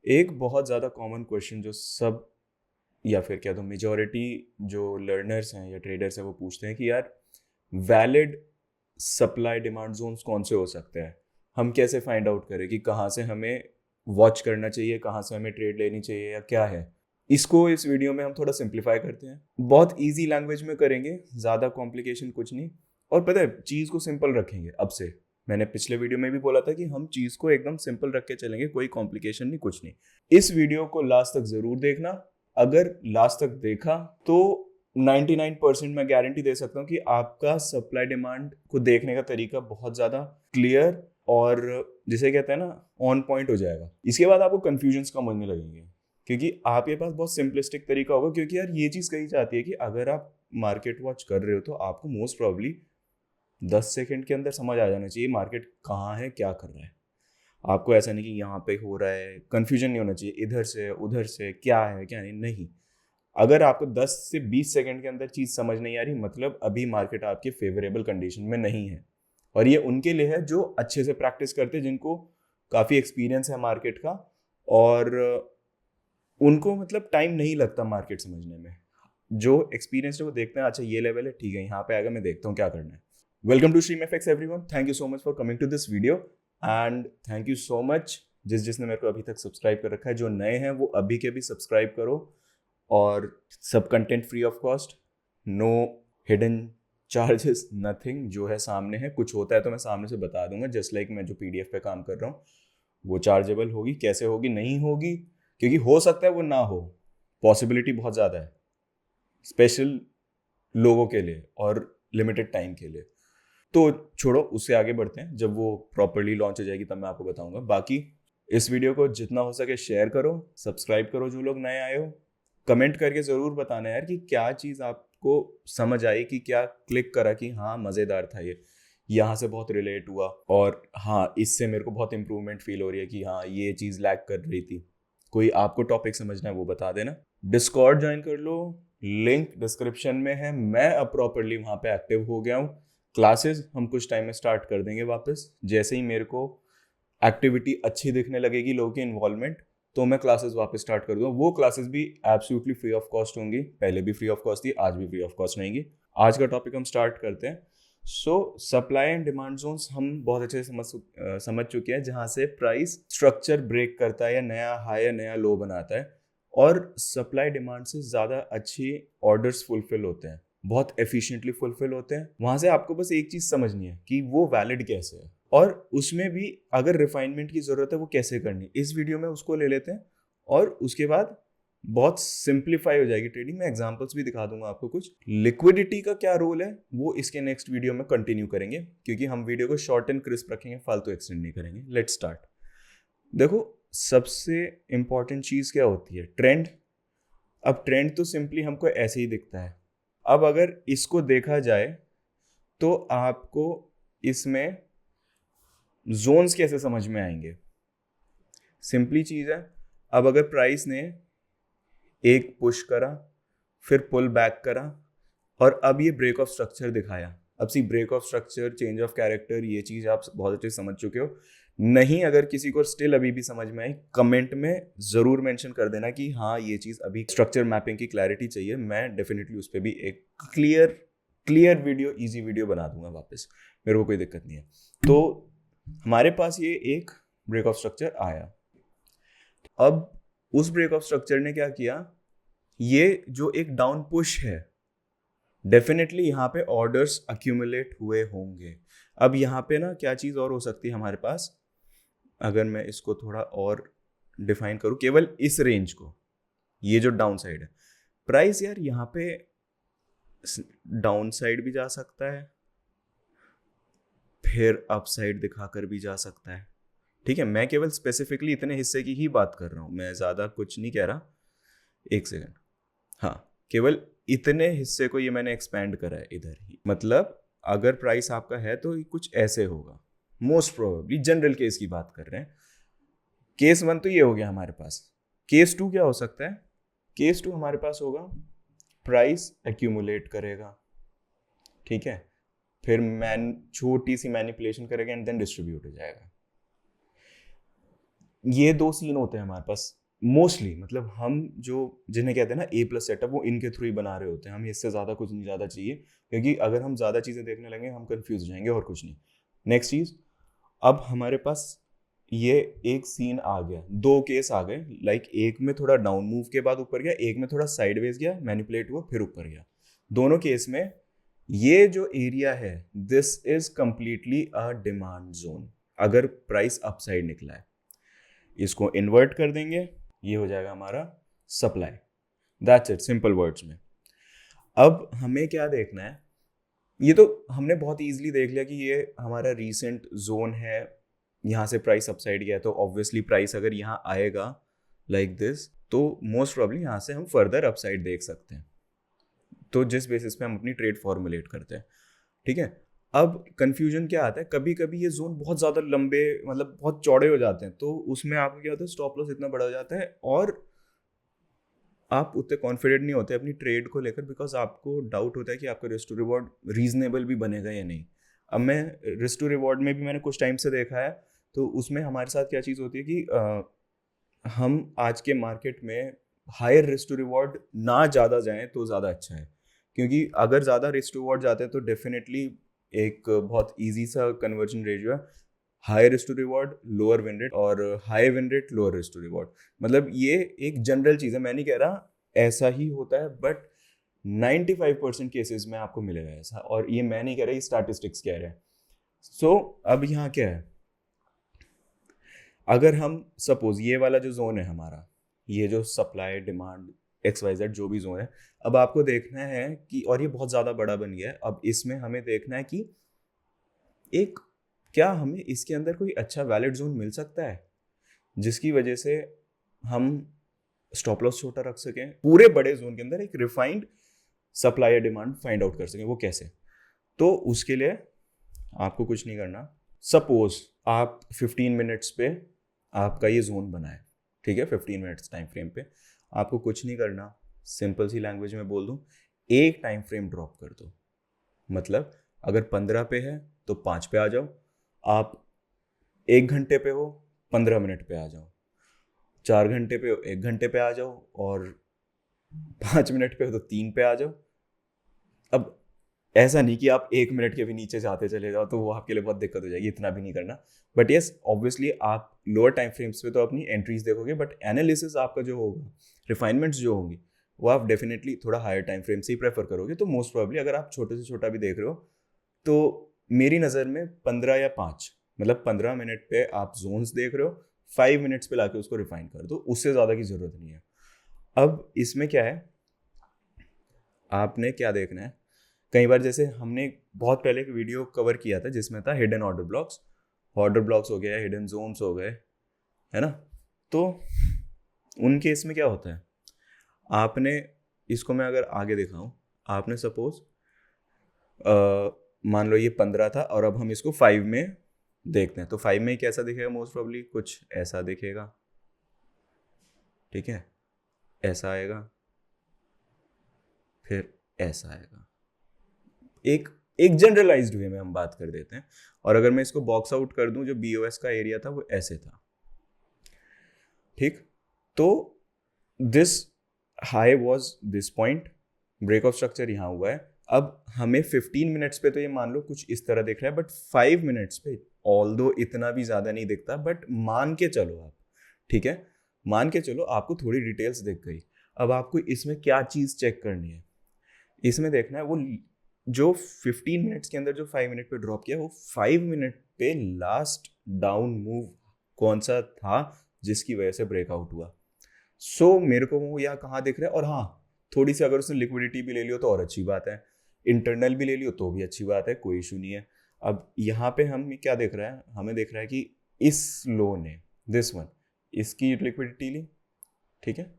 एक बहुत ज़्यादा कॉमन क्वेश्चन जो सब या फिर क्या तो मेजॉरिटी जो लर्नर्स हैं या ट्रेडर्स हैं वो पूछते हैं कि यार वैलिड सप्लाई डिमांड जोन्स कौन से हो सकते हैं, हम कैसे फाइंड आउट करें कि कहाँ से हमें वॉच करना चाहिए, कहाँ से हमें ट्रेड लेनी चाहिए या क्या है। इसको इस वीडियो में हम थोड़ा सिंप्लीफाई करते हैं, बहुत इजी लैंग्वेज में करेंगे, ज़्यादा कॉम्प्लिकेशन कुछ नहीं। और पता है चीज़ को सिंपल रखेंगे अब से। मैंने पिछले वीडियो में भी बोला था कि हम चीज़ को एकदम सिंपल रख के चलेंगे, कोई कॉम्प्लिकेशन नहीं, कुछ नहीं। इस वीडियो को लास्ट तक ज़रूर देखना। अगर लास्ट तक देखा तो 99% मैं गारंटी दे सकता हूँ कि आपका सप्लाई डिमांड को देखने का तरीका बहुत ज़्यादा क्लियर और जिसे कहते हैं ना ऑन पॉइंट हो जाएगा। इसके बाद आपको कंफ्यूजन्स कम होने लगेंगे क्योंकि आपके पास बहुत सिंपलिस्टिक तरीका होगा। क्योंकि यार ये चीज़ कही जाती है कि अगर आप मार्केट वॉच कर रहे हो तो आपको मोस्ट प्रॉब्ली 10 सेकंड के अंदर समझ आ जाना चाहिए मार्केट कहाँ है, क्या कर रहा है। आपको ऐसा नहीं कि यहाँ पे हो रहा है, कंफ्यूजन नहीं होना चाहिए इधर से उधर से क्या है क्या नहीं। अगर आपको 10 से 20 सेकंड के अंदर चीज़ समझ नहीं आ रही, मतलब अभी मार्केट आपके फेवरेबल कंडीशन में नहीं है। और ये उनके लिए है जो अच्छे से प्रैक्टिस करते हैं, जिनको काफ़ी एक्सपीरियंस है मार्केट का और उनको मतलब टाइम नहीं लगता मार्केट समझने में। जो एक्सपीरियंस है वो देखते हैं, अच्छा ये लेवल है, ठीक है यहाँ पे आएगा, मैं देखता हूँ क्या करना है। Welcome to Stream FX everyone, thank you so much for coming to this video and thank you so much जिसने मेरे को अभी तक सब्सक्राइब कर रखा है। जो नए हैं वो अभी के भी सब्सक्राइब करो और सब content free of cost, no hidden charges, nothing. जो है सामने है, कुछ होता है तो मैं सामने से बता दूंगा। जस्ट लाइक मैं जो पीडीएफ पे काम कर रहा हूँ वो चार्जेबल होगी, कैसे होगी नहीं होगी, क्योंकि हो सकता है वो ना हो, पॉसिबिलिटी बहुत ज़्यादा है स्पेशल लोगों के लिए और लिमिटेड टाइम के लिए। तो छोड़ो, उससे आगे बढ़ते हैं, जब वो प्रॉपरली लॉन्च हो जाएगी तब मैं आपको बताऊंगा। बाकी इस वीडियो को जितना हो सके शेयर करो, सब्सक्राइब करो जो लोग नए आए हो। कमेंट करके ज़रूर बताना यार कि क्या चीज़ आपको समझ आई, कि क्या क्लिक करा कि हाँ मज़ेदार था ये, यहाँ से बहुत रिलेट हुआ, और हाँ इससे मेरे को बहुत इंप्रूवमेंट फील हो रही है कि हाँ ये चीज़ लैग कर रही थी। कोई आपको टॉपिक समझना है वो बता देना। डिस्कॉर्ड ज्वाइन कर लो, लिंक डिस्क्रिप्शन में है। मैं अब प्रॉपरली वहाँ पे एक्टिव हो गया हूँ। क्लासेस हम कुछ टाइम में स्टार्ट कर देंगे वापस, जैसे ही मेरे को एक्टिविटी अच्छी दिखने लगेगी, लोगों की इन्वॉल्वमेंट, तो मैं क्लासेस वापस स्टार्ट कर दूंगा। वो क्लासेस भी एब्सोल्युटली फ्री ऑफ कॉस्ट होंगी, पहले भी फ्री ऑफ कॉस्ट थी, आज भी फ्री ऑफ कॉस्ट रहेंगी। आज का टॉपिक हम स्टार्ट करते हैं। सप्लाई एंड डिमांड जोन्स हम बहुत अच्छे से समझ चुके हैं, जहाँ से प्राइस स्ट्रक्चर ब्रेक करता है या नया हाई या नया लो बनाता है, और सप्लाई डिमांड से ज़्यादा अच्छी ऑर्डर्स फुलफिल होते हैं, बहुत एफिशिएंटली फुलफिल होते हैं। वहाँ से आपको बस एक चीज़ समझनी है कि वो वैलिड कैसे है, और उसमें भी अगर रिफाइनमेंट की ज़रूरत है वो कैसे करनी, इस वीडियो में उसको ले लेते हैं। और उसके बाद बहुत सिंप्लीफाई हो जाएगी ट्रेडिंग। मैं एग्जांपल्स भी दिखा दूंगा आपको कुछ। लिक्विडिटी का क्या रोल है वो इसके नेक्स्ट वीडियो में कंटिन्यू करेंगे, क्योंकि हम वीडियो को शॉर्ट एंड क्रिस्प रखेंगे, फालतू एक्सटेंड नहीं करेंगे। Let's start. देखो, सबसे इंपॉर्टेंट चीज़ क्या होती है? ट्रेंड। अब ट्रेंड तो सिंपली हमको ऐसे ही दिखता है। अब अगर इसको देखा जाए तो आपको इसमें जोन्स कैसे समझ में आएंगे? सिंपली चीज़ है, अब अगर प्राइस ने एक पुश करा, फिर पुल बैक करा, और अब ये ब्रेक ऑफ स्ट्रक्चर दिखाया। अब see break of structure, change of character, ये चीज़ आप बहुत अच्छे से समझ चुके हो। नहीं, अगर किसी को स्टिल अभी भी समझ में आई, कमेंट में ज़रूर मेंशन कर देना कि हाँ ये चीज़ अभी स्ट्रक्चर मैपिंग की क्लैरिटी चाहिए। मैं डेफिनेटली उस पर भी एक क्लियर वीडियो, ईजी वीडियो बना दूंगा वापस, मेरे को कोई दिक्कत नहीं है। तो हमारे पास ये एक ब्रेक ऑफ स्ट्रक्चर आया। अब उस ब्रेक ऑफ स्ट्रक्चर ने क्या किया? ये जो एक डाउन पुश है, डेफिनेटली यहाँ पे ऑर्डर्स अक्यूमुलेट हुए होंगे। अब यहाँ पे ना क्या चीज़ और हो सकती है हमारे पास, अगर मैं इसको थोड़ा और डिफाइन करूँ, केवल इस रेंज को, ये जो डाउन साइड है प्राइस, यार यहाँ पे डाउन साइड भी जा सकता है, फिर अप साइड दिखाकर भी जा सकता है। ठीक है, मैं केवल स्पेसिफिकली इतने हिस्से की ही बात कर रहा हूँ, मैं ज़्यादा कुछ नहीं कह रहा। एक सेकेंड, हाँ केवल इतने हिस्से को ये मैंने एक्सपैंड करा है इधर ही। मतलब अगर प्राइस आपका है तो कुछ ऐसे होगा, मोस्ट प्रोबेबली जनरल केस की बात कर रहे हैं। केस 1 तो ये हो गया हमारे पास। केस 2 क्या हो सकता है? केस 2 हमारे पास होगा, प्राइस एक्यूमुलेट करेगा, ठीक है, फिर छोटी सी मैनिपुलेशन करेगा एंड देन डिस्ट्रीब्यूट हो जाएगा। ये दो सीन होते हैं हमारे पास मोस्टली, मतलब हम जो जिन्हें कहते हैं ना ए प्लस सेटअप, वो इनके थ्रू ही बना रहे होते हैं। हमें इससे ज़्यादा कुछ नहीं ज़्यादा चाहिए, क्योंकि अगर हम ज़्यादा चीज़ें देखने लगे हम कंफ्यूज हो जाएंगे और कुछ नहीं। नेक्स्ट चीज़, अब हमारे पास ये एक सीन आ गया, दो केस आ गए, लाइक एक में थोड़ा डाउन मूव के बाद ऊपर गया, एक में थोड़ा साइडवेज गया, मैनिपुलेट हुआ, फिर ऊपर गया। दोनों केस में ये जो एरिया है, this is completely a demand zone अगर प्राइस अपसाइड निकला है। इसको इन्वर्ट कर देंगे, ये हो जाएगा हमारा supply. That's it, simple words में। अब हमें क्या देखना है, ये तो हमने बहुत इजीली देख लिया कि ये हमारा रीसेंट जोन है, यहाँ से प्राइस अपसाइड गया है, तो ऑब्वियसली प्राइस अगर यहाँ आएगा लाइक दिस, तो मोस्ट प्रॉब्ली यहाँ से हम फर्दर अपसाइड देख सकते हैं। तो जिस बेसिस पे हम अपनी ट्रेड फॉर्मुलेट करते हैं, ठीक है। अब कंफ्यूजन क्या आता है, कभी कभी ये जोन बहुत ज़्यादा लंबे, मतलब बहुत चौड़े हो जाते हैं, तो उसमें आपको क्या होता है, स्टॉप लॉस इतना बड़ा हो जाता है और आप उतने कॉन्फिडेंट नहीं होते अपनी ट्रेड को लेकर, बिकॉज आपको डाउट होता है कि आपका रिस्क टू रिवॉर्ड रीजनेबल भी बनेगा या नहीं। अब मैं रिस्क टू रिवॉर्ड में भी मैंने कुछ टाइम से देखा है, तो उसमें हमारे साथ क्या चीज़ होती है कि हम आज के मार्केट में हायर रिस्क टू रिवॉर्ड ना ज़्यादा जाएं तो ज़्यादा अच्छा है, क्योंकि अगर ज़्यादा रिस्क टू रिवॉर्ड जाते हैं तो डेफिनेटली एक बहुत इजी सा कन्वर्जन रेशियो है, high risk to reward lower win rate, और high win rate lower risk to reward. मतलब ये एक जनरल चीज़ है, मैं नहीं कह रहा ऐसा ही होता है, बट 95% केसेस में आपको मिलेगा ऐसा, और ये मैं नहीं कह रहा, ये स्टैटिस्टिक्स कह रहे हैं। सो अब यहाँ क्या है, अगर हम सपोज ये वाला जो जोन है हमारा, ये जो सप्लाई डिमांड XYZ जो भी जोन है, अब आपको देखना है कि, और ये बहुत ज़्यादा बड़ा बन गया है, अब इसमें हमें देखना है कि एक, क्या हमें इसके अंदर कोई अच्छा वैलिड जोन मिल सकता है जिसकी वजह से हम स्टॉप लॉस छोटा रख सकें, पूरे बड़े जोन के अंदर एक रिफाइंड सप्लाई या डिमांड फाइंड आउट कर सकें। वो कैसे? तो उसके लिए आपको कुछ नहीं करना। सपोज आप 15 मिनट्स पे आपका ये जोन बना है, ठीक है, 15 मिनट्स टाइम फ्रेम पे आपको कुछ नहीं करना, सिंपल सी लैंग्वेज में बोल दूं, एक टाइम फ्रेम ड्रॉप कर दो। मतलब अगर 15 पे है तो 5 पे आ जाओ, आप 1 घंटे पे हो 15 मिनट पे आ जाओ, 4 घंटे पे हो 1 घंटे पे आ जाओ, और 5 मिनट पे हो तो 3 पे आ जाओ। अब ऐसा नहीं कि आप 1 मिनट के भी नीचे जाते चले जाओ, तो वो आपके लिए बहुत दिक्कत हो जाएगी, इतना भी नहीं करना। बट यस, ऑब्वियसली आप लोअर टाइम फ्रेम्स पे तो अपनी एंट्रीज देखोगे, बट एनालिसिस आपका जो होगा, रिफाइनमेंट्स जो होंगी, वो आप डेफिनेटली थोड़ा हायर टाइम फ्रेम से ही प्रेफर करोगे। तो मोस्ट प्रॉब्ली अगर आप छोटे से छोटा भी देख रहे हो, तो मेरी नज़र में 15 या 5, मतलब 15 मिनट पे आप जोन्स देख रहे हो, 5 मिनट्स पे लाके उसको रिफाइन कर दो, उससे ज़्यादा की ज़रूरत नहीं है। अब इसमें क्या है, आपने क्या देखना है, कई बार जैसे हमने बहुत पहले एक वीडियो कवर किया था जिसमें था हिडन ऑर्डर ब्लॉक्स हो गया, हिडन जोन्स हो गए, है ना। तो उन केस में क्या होता है, आपने इसको मैं अगर आगे दिखाऊं, आपने सपोज मान लो ये 15 था और अब हम इसको 5 में देखते हैं, तो 5 में कैसा दिखेगा, मोस्ट प्रॉब्ली कुछ ऐसा दिखेगा, ठीक है, ऐसा आएगा, फिर ऐसा आएगा, एक एक जनरलाइज्ड वे में हम बात कर देते हैं। और अगर मैं इसको बॉक्स आउट कर दूं, जो BOS का एरिया था वो ऐसे था, ठीक। तो this high was this point, break of structure यहाँ हुआ है। अब हमें 15 मिनट्स पे तो ये मान लो कुछ इस तरह दिख रहा है, बट 5 मिनट्स पे ऑल्दो इतना भी ज़्यादा नहीं दिखता, बट मान के चलो आप, ठीक है, मान के चलो आपको थोड़ी डिटेल्स दिख गई। अब आपको इसमें क्या चीज़ चेक करनी है, इसमें देखना है वो जो 15 मिनट्स के अंदर जो 5 मिनट पे ड्रॉप किया, वो 5 मिनट पे लास्ट डाउन मूव कौन सा था जिसकी वजह से ब्रेकआउट हुआ। सो मेरे को वो यहाँ कहाँ दिख रहा है, और हाँ, थोड़ी सी अगर उसने लिक्विडिटी भी ले लियो तो और अच्छी बात है, इंटरनल भी ले लियो तो भी अच्छी बात है, कोई इशू नहीं है। अब यहाँ पे हम क्या देख रहा है, हमें देख रहा है कि इस लो ने, दिस वन, इसकी लिक्विडिटी ली, ठीक है,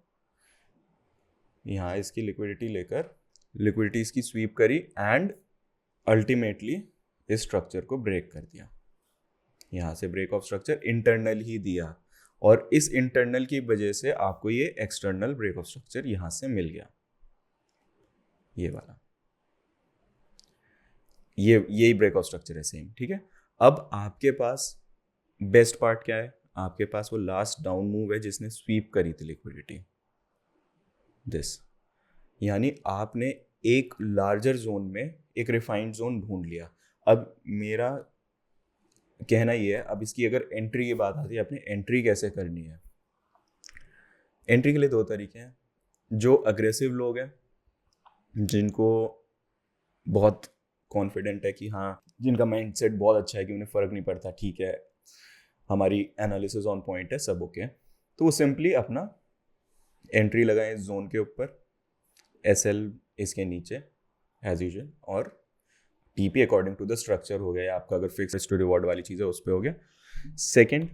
यहाँ इसकी लिक्विडिटी लेकर लिक्विडिटी इसकी स्वीप करी, एंड अल्टीमेटली इस स्ट्रक्चर को ब्रेक कर दिया, यहाँ से ब्रेक ऑफ स्ट्रक्चर इंटरनल ही दिया, और इस इंटरनल की वजह से आपको ये एक्सटर्नल ब्रेक ऑफ स्ट्रक्चर यहां से मिल गया, ये वाला, यही ब्रेक ऑफ स्ट्रक्चर है सेम, ठीक है। अब आपके पास बेस्ट पार्ट क्या है, आपके पास वो लास्ट डाउन मूव है जिसने स्वीप करी थी लिक्विडिटी, दिस, यानी आपने एक लार्जर जोन में एक रिफाइंड जोन ढूंढ लिया। अब मेरा कहना ये है, अब इसकी अगर एंट्री की बात आती है, आपने एंट्री कैसे करनी है? एंट्री के लिए दो तरीके हैं। जो अग्रेसिव लोग हैं, जिनको बहुत कॉन्फिडेंट है कि हाँ, जिनका माइंडसेट बहुत अच्छा है कि उन्हें फ़र्क नहीं पड़ता, ठीक है हमारी एनालिसिस ऑन पॉइंट है, सब ओके, तो वो सिंपली अपना एंट्री लगाएं इस जोन के ऊपर, एसएल इसके नीचे एज यूजुअल, और TP according to the structure हो गया, आपका अगर फिक्स टू रिवॉर्ड वाली चीज़ है उस पर हो गया। सेकेंड,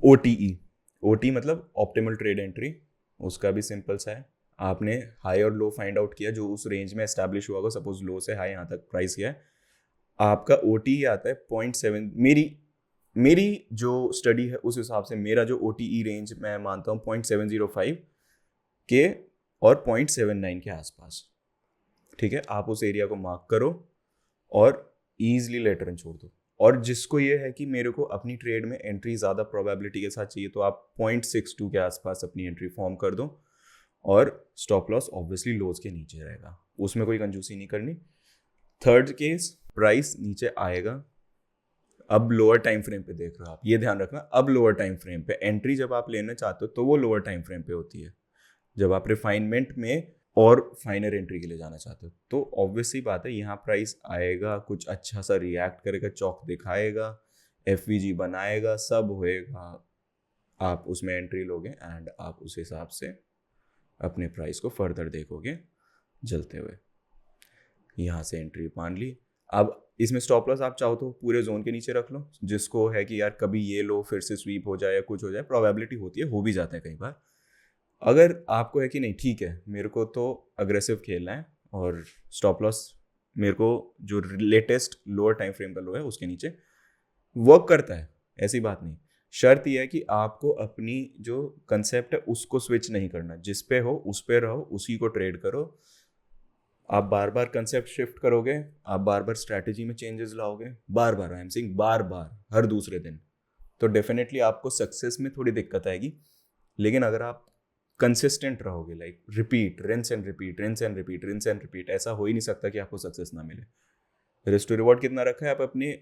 ओटीई, ओटी मतलब ऑप्टिमल ट्रेड एंट्री, उसका भी सिंपल सा है। आपने हाई और लो फाइंड आउट किया जो उस रेंज में एस्टैब्लिश हुआ होगा, सपोज लो से हाई यहाँ तक प्राइस किया है, आपका ओटी आता है 0.7। मेरी जो स्टडी है उस हिसाब से मेरा जो ओटीई रेंज मैं मानता हूँ 0.705 के और 0.79 के आसपास, ठीक है। आप उस एरिया को मार्क करो और ईजिली लेटर इन छोड़ दो। और जिसको ये है कि मेरे को अपनी ट्रेड में एंट्री ज़्यादा प्रोबेबिलिटी के साथ चाहिए, तो आप 0.62 के आसपास अपनी एंट्री फॉर्म कर दो, और स्टॉप लॉस ऑब्वियसली लोज के नीचे रहेगा, उसमें कोई कंजूसी नहीं करनी। थर्ड केस, प्राइस नीचे आएगा, अब लोअर टाइम फ्रेम पे देख रहे हो आप, ये ध्यान रखना, अब लोअर टाइम फ्रेम पे एंट्री जब आप लेना चाहते हो तो वो लोअर टाइम फ्रेम पे होती है, जब आप रिफाइनमेंट में और फाइनर एंट्री के लिए जाना चाहते हो। तो ऑब्वियसली बात है, यहाँ प्राइस आएगा, कुछ अच्छा सा रिएक्ट करेगा, चौक दिखाएगा, एफवीजी बनाएगा, सब होएगा, आप उसमें एंट्री लोगे एंड आप उस हिसाब से अपने प्राइस को फर्दर देखोगे जलते हुए। यहाँ से एंट्री मान ली। अब इसमें स्टॉप लॉस आप चाहो तो पूरे जोन के नीचे रख लो, जिसको है कि यार कभी ये लो फिर से स्वीप हो जाए या कुछ हो जाए, प्रोबेबिलिटी होती है, हो भी जाता है कई बार। अगर आपको है कि नहीं ठीक है मेरे को तो अग्रेसिव खेलना है और स्टॉप लॉस मेरे को जो लेटेस्ट लोअर टाइम फ्रेम का लो है उसके नीचे वर्क करता है, ऐसी बात नहीं। शर्त यह है कि आपको अपनी जो कंसेप्ट है उसको स्विच नहीं करना, जिस पे हो उस पे रहो, उसी को ट्रेड करो। आप बार बार कंसेप्ट शिफ्ट करोगे, आप बार बार स्ट्रैटेजी में चेंजेस लाओगे, बार बार, आई एम सेइंग बार बार, हर दूसरे दिन, तो डेफिनेटली आपको सक्सेस में थोड़ी दिक्कत आएगी। लेकिन अगर आप कंसिस्टेंट रहोगे, like repeat, rinse and repeat, rinse and repeat, rinse and repeat, ऐसा हो ही नहीं सकता कि आपको सक्सेस ना मिले। रिस्क टू रिवॉर्ड कितना रखा है, आप अपनी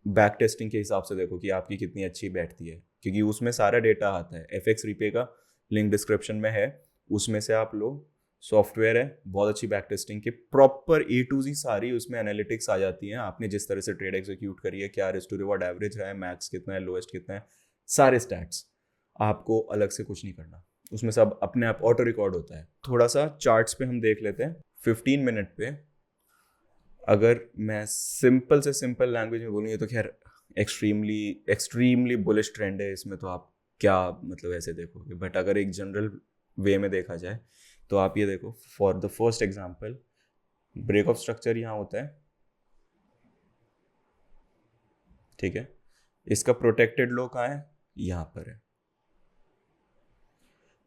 बैक टेस्टिंग के हिसाब से देखो कि आपकी कितनी अच्छी बैठती है, क्योंकि उसमें सारा डेटा आता है। FX रीपे का लिंक डिस्क्रिप्शन में है, उसमें से आप लो, सॉफ्टवेयर है बहुत अच्छी बैक टेस्टिंग की, प्रॉपर A to Z सारी उसमें एनालिटिक्स आ जाती हैं, आपने जिस तरह से ट्रेड एग्जीक्यूट करी है, क्या रिस्क टू रिवॉर्ड एवरेज है, मैक्स कितना है, लोएस्ट कितना है, सारे स्टैट्स, आपको अलग से कुछ नहीं करना, उसमें सब अपने आप ऑटो रिकॉर्ड होता है। थोड़ा सा चार्ट्स पे हम देख लेते हैं। 15 मिनट पे अगर मैं सिंपल से सिंपल लैंग्वेज में बोलूँ, ये तो खैर एक्सट्रीमली बुलिश ट्रेंड है, इसमें तो आप क्या मतलब ऐसे देखोगे, बट अगर एक जनरल वे में देखा जाए तो आप ये देखो, for the first example, break of structure यहाँ होता है, ठीक है, इसका प्रोटेक्टेड लो कहाँ है, यहाँ पर है,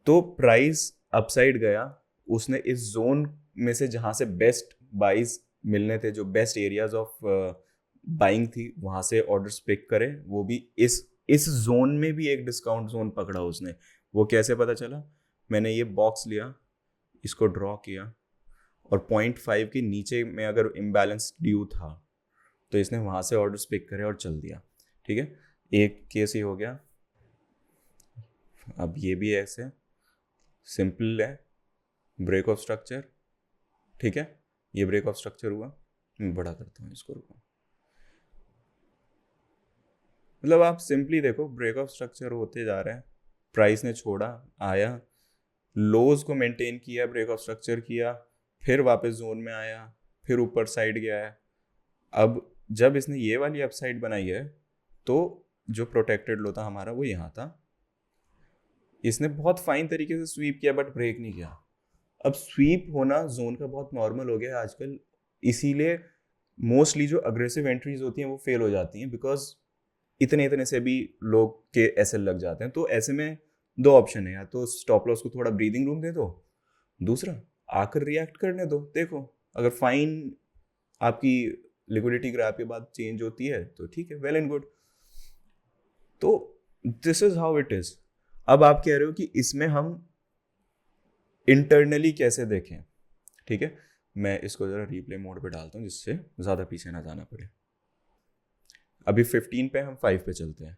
तो प्राइस अपसाइड गया, उसने इस जोन में से जहाँ से बेस्ट बाइज मिलने थे, जो बेस्ट एरियाज ऑफ बाइंग थी, वहाँ से ऑर्डर्स पिक करे, वो भी इस जोन में भी एक डिस्काउंट जोन पकड़ा उसने। वो कैसे पता चला, मैंने ये बॉक्स लिया, इसको ड्रॉ किया, और 0.5 के नीचे में अगर इम्बैलेंस ड्यू था तो इसने वहाँ से ऑर्डर्स पिक करे और चल दिया, ठीक है। एक केस ही हो गया। अब ये भी ऐसे सिंपल है, ब्रेक ऑफ स्ट्रक्चर, ठीक है, ये ब्रेक ऑफ स्ट्रक्चर हुआ, मैं बड़ा करता हूँ इसको, रुको, मतलब आप सिंपली देखो, ब्रेक ऑफ स्ट्रक्चर होते जा रहे हैं, प्राइस ने छोड़ा, आया, लोज को मेंटेन किया, ब्रेक ऑफ स्ट्रक्चर किया, फिर वापस जोन में आया, फिर ऊपर साइड गया है। अब जब इसने ये वाली अपसाइड बनाई है तो जो प्रोटेक्टेड लो था हमारा वो यहाँ था, इसने बहुत फाइन तरीके से स्वीप किया बट ब्रेक नहीं किया। अब स्वीप होना जोन का बहुत नॉर्मल हो गया है आजकल, इसीलिए मोस्टली जो अग्रेसिव एंट्रीज होती हैं वो फेल हो जाती हैं, बिकॉज इतने से भी लोग के एसएल लग जाते हैं। तो ऐसे में दो ऑप्शन है, या तो स्टॉप लॉस को थोड़ा ब्रीदिंग रूम दे दो, दूसरा आकर रिएक्ट करने दो, देखो अगर फाइन आपकी लिक्विडिटी ग्रैप के बाद चेंज होती है तो ठीक है, वेल एंड गुड। तो this is how it is. अब आप कह रहे हो कि इसमें हम इंटरनली कैसे देखें, ठीक है, मैं इसको जरा रिप्ले मोड पे डालता हूँ जिससे ज़्यादा पीछे ना जाना पड़े। अभी 15 पे हम 5 पे चलते हैं।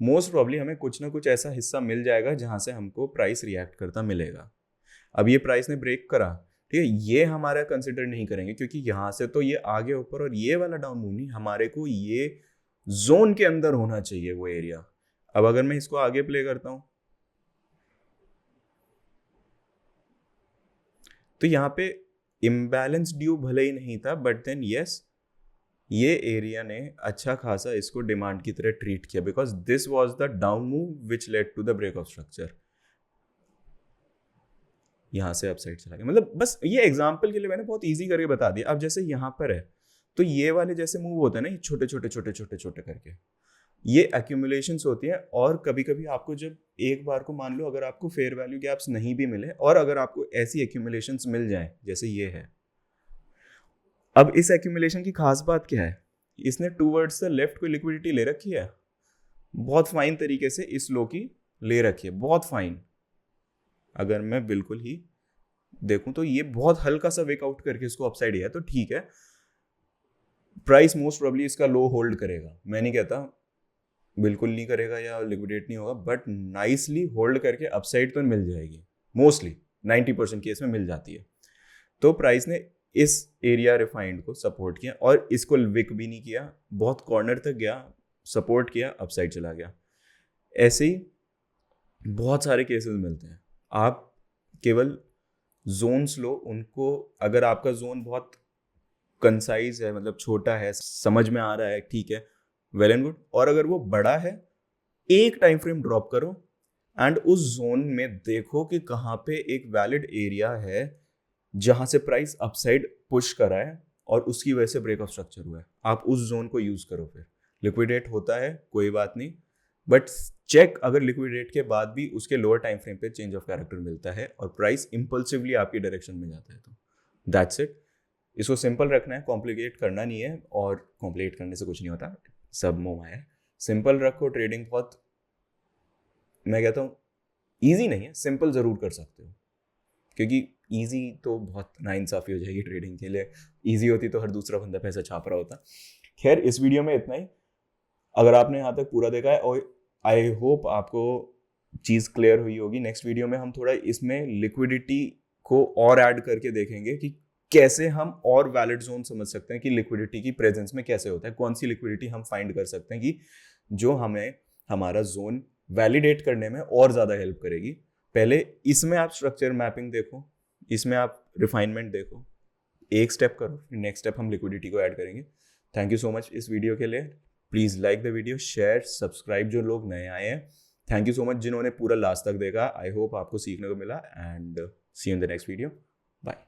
मोस्ट प्रॉब्ली हमें कुछ ना कुछ ऐसा हिस्सा मिल जाएगा जहाँ से हमको प्राइस रिएक्ट करता मिलेगा। अब ये प्राइस ने ब्रेक करा, ठीक है, ये हमारा कंसिडर नहीं करेंगे क्योंकि यहाँ से तो ये आगे ऊपर और ये वाला डाउन मूव नहीं, हमारे को ये जोन के अंदर होना चाहिए वो एरिया। अब अगर मैं इसको आगे प्ले करता हूँ तो यहाँ पे इम्बैलेंस ड्यू भले ही नहीं था, बट देन यस, ये एरिया ने अच्छा खासा इसको डिमांड की तरह ट्रीट किया because this was the down move which led to the break of structure. यहाँ से अपसाइड चला गया, मतलब बस ये एग्जांपल के लिए मैंने बहुत इजी करके बता दिया। अब जैसे यहाँ पर है तो ये वाले जैसे मूव होते हैं ना, ये छोटे छोटे छोटे छोटे छोटे करके ये एक्यूमुलेशंस होती है। और कभी कभी आपको जब एक बार को मान लो अगर आपको फेयर वैल्यू गैप्स नहीं भी मिले और अगर आपको ऐसी एक्यूमुलेशंस मिल जाएं जैसे ये है, अब इस एक्यूमुलेशन की खास बात क्या है, इसने टूवर्ड्स द लेफ्ट कोई लिक्विडिटी ले रखी है, बहुत फाइन तरीके से इस लो की ले रखी है, बहुत फाइन। अगर मैं बिल्कुल ही देखूं तो ये बहुत हल्का सा वेकआउट करके इसको अपसाइड है, तो ठीक है, प्राइस मोस्ट प्रोबेबली इसका लो होल्ड करेगा। मैं नहीं कहता बिल्कुल नहीं करेगा या लिक्विडेट नहीं होगा, बट नाइसली होल्ड करके अपसाइड तो मिल जाएगी, मोस्टली 90% केस में मिल जाती है। तो प्राइस ने इस एरिया रिफाइंड को सपोर्ट किया और इसको विक भी नहीं किया, बहुत कॉर्नर तक गया, सपोर्ट किया, अपसाइड चला गया। ऐसे ही बहुत सारे केसेस मिलते हैं। आप केवल जोन्स लो, उनको अगर आपका जोन बहुत कंसाइज है, मतलब छोटा है, समझ में आ रहा है, ठीक है, वेल एंड गुड। और अगर वो बड़ा है, एक टाइम फ्रेम ड्रॉप करो एंड उस जोन में देखो कि कहाँ पे एक वैलिड एरिया है जहां से प्राइस अपसाइड पुश करा है और उसकी वजह से ब्रेक ऑफ स्ट्रक्चर हुआ है। आप उस जोन को यूज करो, फिर लिक्विडेट होता है कोई बात नहीं, बट चेक अगर लिक्विडेट के बाद भी उसके लोअर टाइम फ्रेम पे चेंज ऑफ कैरेक्टर मिलता है और प्राइस इंपल्सिवली आपकी डायरेक्शन में जाता है, तो दैट्स इट। इसको सिंपल रखना है, कॉम्प्लिकेट करना नहीं है, और कॉम्प्लिकेट करने से कुछ नहीं होता, सब मोह माया है। सिंपल रखो, ट्रेडिंग बहुत, मैं कहता हूँ ईजी नहीं है, सिंपल ज़रूर कर सकते हो, क्योंकि ईजी तो बहुत नाइंसाफ़ी हो जाएगी ट्रेडिंग के लिए। ईजी होती तो हर दूसरा बंदा पैसा छाप रहा होता। खैर, इस वीडियो में इतना ही। अगर आपने यहाँ तक पूरा देखा है, और आई होप आपको चीज़ क्लियर हुई होगी। नेक्स्ट वीडियो में हम थोड़ा इसमें लिक्विडिटी को और ऐड करके देखेंगे कि कैसे हम और वैलिड जोन समझ सकते हैं कि लिक्विडिटी की प्रेजेंस में कैसे होता है, कौन सी लिक्विडिटी हम फाइंड कर सकते हैं कि जो हमें हमारा जोन वैलिडेट करने में और ज़्यादा हेल्प करेगी। पहले इसमें आप स्ट्रक्चर मैपिंग देखो, इसमें आप रिफाइनमेंट देखो, एक स्टेप करो, फिर नेक्स्ट स्टेप हम लिक्विडिटी को ऐड करेंगे। थैंक यू सो मच इस वीडियो के लिए। Please like the video, share, subscribe जो लोग नए आए हैं। थैंक यू सो मच जिन्होंने पूरा लास्ट तक देखा। आई होप आपको सीखने को मिला, and see you in the next video. Bye.